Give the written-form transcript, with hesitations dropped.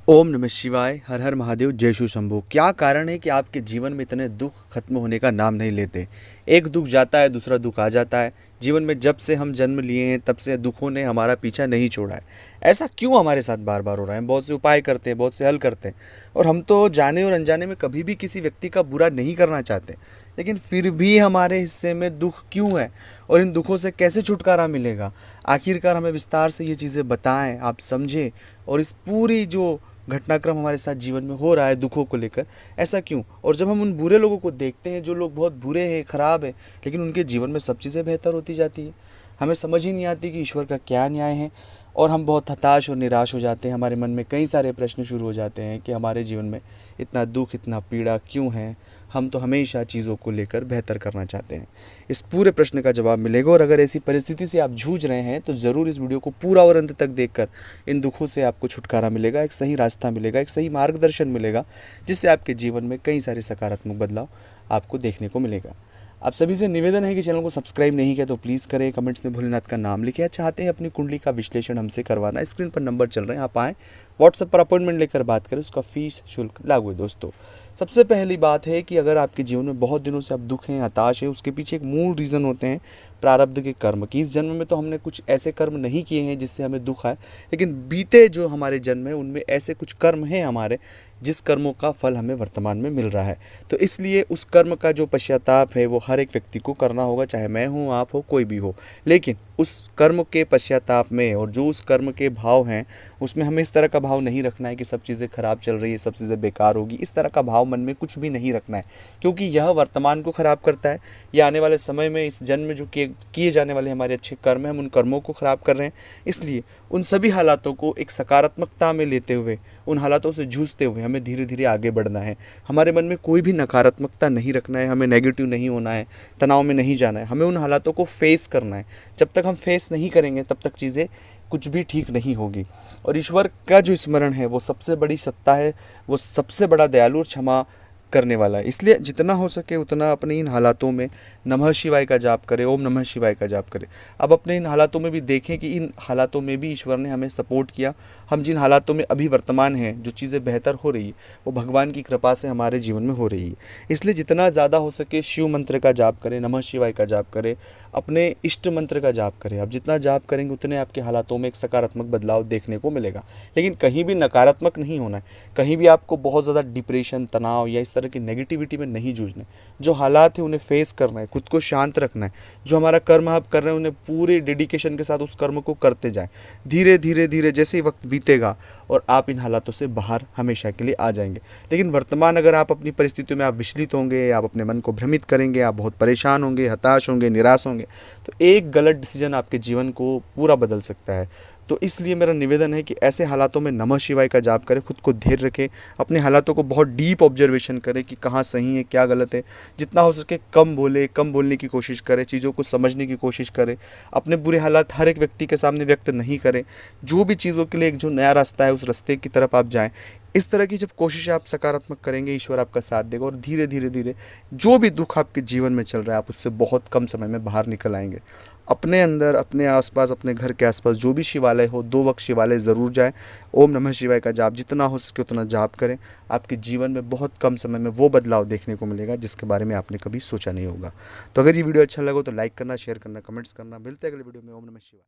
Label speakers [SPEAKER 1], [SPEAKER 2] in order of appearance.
[SPEAKER 1] ओम नमः शिवाय। हर हर महादेव। जय शिव शंभू। क्या कारण है कि आपके जीवन में इतने दुख खत्म होने का नाम नहीं लेते? एक दुख जाता है, दूसरा दुख आ जाता है। जीवन में जब से हम जन्म लिए हैं तब से दुखों ने हमारा पीछा नहीं छोड़ा है। ऐसा क्यों हमारे साथ बार बार हो रहा है? हम बहुत से उपाय करते हैं, बहुत से हल करते हैं, और हम तो जाने और अनजाने में कभी भी किसी व्यक्ति का बुरा नहीं करना चाहते, लेकिन फिर भी हमारे हिस्से में दुख क्यों है और इन दुखों से कैसे छुटकारा मिलेगा? आखिरकार हमें विस्तार से ये चीज़ें बताएं, आप समझें, और इस पूरी जो घटनाक्रम हमारे साथ जीवन में हो रहा है दुखों को लेकर, ऐसा क्यों? और जब हम उन बुरे लोगों को देखते हैं, जो लोग बहुत बुरे हैं, ख़राब हैं, लेकिन उनके जीवन में सब चीज़ें बेहतर होती जाती है, हमें समझ ही नहीं आती कि ईश्वर का क्या न्याय है। और हम बहुत हताश और निराश हो जाते हैं। हमारे मन में कई सारे प्रश्न शुरू हो जाते हैं कि हमारे जीवन में इतना दुख, इतना पीड़ा क्यों है? हम तो हमेशा चीज़ों को लेकर बेहतर करना चाहते हैं। इस पूरे प्रश्न का जवाब मिलेगा, और अगर ऐसी परिस्थिति से आप जूझ रहे हैं तो ज़रूर इस वीडियो को पूरा और अंत तक देखकर इन दुखों से आपको छुटकारा मिलेगा, एक सही रास्ता मिलेगा, एक सही मार्गदर्शन मिलेगा, जिससे आपके जीवन में कई सारे सकारात्मक बदलाव आपको देखने को मिलेगा। आप सभी से निवेदन है कि चैनल को सब्सक्राइब नहीं किया तो प्लीज़ करें। कमेंट्स में भोलेनाथ का नाम लिखें। चाहते हैं अपनी कुंडली का विश्लेषण हमसे करवाना, स्क्रीन पर नंबर चल रहे हैं, आप आएँ, व्हाट्सएप पर अपॉइंटमेंट लेकर बात करें। उसका फीस शुल्क लागू है। दोस्तों, सबसे पहली बात है कि अगर आपके जीवन में बहुत दिनों से आप दुख हैं, हताश है, उसके पीछे एक मूल रीज़न होते हैं प्रारब्ध के कर्म की। इस जन्म में तो हमने कुछ ऐसे कर्म नहीं किए हैं जिससे हमें दुख आए, लेकिन बीते जो हमारे जन्म है उनमें ऐसे कुछ कर्म हैं हमारे, जिस कर्मों का फल हमें वर्तमान में मिल रहा है। तो इसलिए उस कर्म का जो पश्चाताप है वो हर एक व्यक्ति को करना होगा, चाहे मैं हूँ, आप हो, कोई भी हो। लेकिन उस कर्म के पश्चाताप में और जो उस कर्म के भाव हैं उसमें हमें इस तरह का भाव नहीं रखना है कि सब चीज़ें खराब चल रही है, सब चीज़ें बेकार होगी। इस तरह का भाव मन में कुछ भी नहीं रखना है, क्योंकि यह वर्तमान को ख़राब करता है। यह आने वाले समय में इस जन्म में जो किए जाने वाले हमारे अच्छे कर्म हैं, हम उन कर्मों को ख़राब कर रहे हैं। इसलिए उन सभी हालातों को एक सकारात्मकता में लेते हुए, उन हालातों से जूझते हुए हमें धीरे धीरे आगे बढ़ना है। हमारे मन में कोई भी नकारात्मकता नहीं रखना है, हमें नेगेटिव नहीं होना है, तनाव में नहीं जाना है। हमें उन हालातों को फेस करना है। जब तक हम फेस नहीं करेंगे तब तक चीज़ें कुछ भी ठीक नहीं होगी। और ईश्वर का जो स्मरण है वो सबसे बड़ी सत्ता है, वो सबसे बड़ा दयालु और क्षमा करने वाला है। इसलिए जितना हो सके उतना अपने इन हालातों में नमः शिवाय का जाप करें, ओम नमः शिवाय का जाप करें। अब अपने इन हालातों में भी देखें कि इन हालातों में भी ईश्वर ने हमें सपोर्ट किया। हम जिन हालातों में अभी वर्तमान हैं, जो चीज़ें बेहतर हो रही है, वो भगवान की कृपा से हमारे जीवन में हो रही है। इसलिए जितना ज़्यादा हो सके शिव मंत्र का जाप करें, नमः शिवाय का जाप करें, अपने इष्ट मंत्र का जाप करें। अब जितना जाप करेंगे उतने आपके हालातों में एक सकारात्मक बदलाव देखने को मिलेगा। लेकिन कहीं भी नकारात्मक नहीं होना है, कहीं भी आपको बहुत ज़्यादा डिप्रेशन, तनाव या इस तरह की नेगेटिविटी में नहीं जूझना है। जो हालात है उन्हें फेस करना है, खुद को शांत रखना है। जो हमारा कर्म आप कर रहे हैं उन्हें पूरे डेडिकेशन के साथ उस कर्म को करते जाएं। धीरे धीरे धीरे जैसे ही वक्त बीतेगा और आप इन हालातों से बाहर हमेशा के लिए आ जाएंगे। लेकिन वर्तमान अगर आप अपनी परिस्थितियों में आप विचलित होंगे, आप अपने मन को भ्रमित करेंगे, आप बहुत परेशान होंगे, हताश होंगे, निराश होंगे, तो एक गलत डिसीजन आपके जीवन को पूरा बदल सकता है। तो इसलिए मेरा निवेदन है कि ऐसे हालातों में नमः शिवाय का जाप करें, खुद को धैर्य रखें, अपने हालातों को बहुत डीप ऑब्जर्वेशन करें कि कहाँ सही है, क्या गलत है। जितना हो सके कम बोले, कम बोलने की कोशिश करें, चीज़ों को समझने की कोशिश करें। अपने बुरे हालात हर एक व्यक्ति के सामने व्यक्त नहीं करें। जो भी चीज़ों के लिए एक जो नया रास्ता है उस रास्ते की तरफ आप जाएँ। इस तरह की जब कोशिश आप सकारात्मक करेंगे, ईश्वर आपका साथ देगा, और धीरे धीरे धीरे जो भी दुख आपके जीवन में चल रहा है आप उससे बहुत कम समय में बाहर निकल आएंगे। अपने अंदर, अपने आसपास, अपने घर के आसपास जो भी शिवालय हो, 2 वक्त शिवालय ज़रूर जाएं। ओम नमः शिवाय का जाप जितना हो सके उतना जाप करें। आपके जीवन में बहुत कम समय में वो बदलाव देखने को मिलेगा जिसके बारे में आपने कभी सोचा नहीं होगा। तो अगर ये वीडियो अच्छा लगा तो लाइक करना, शेयर करना, कमेंट्स करना। मिलते हैं अगले वीडियो में। ओम नमः शिवाय।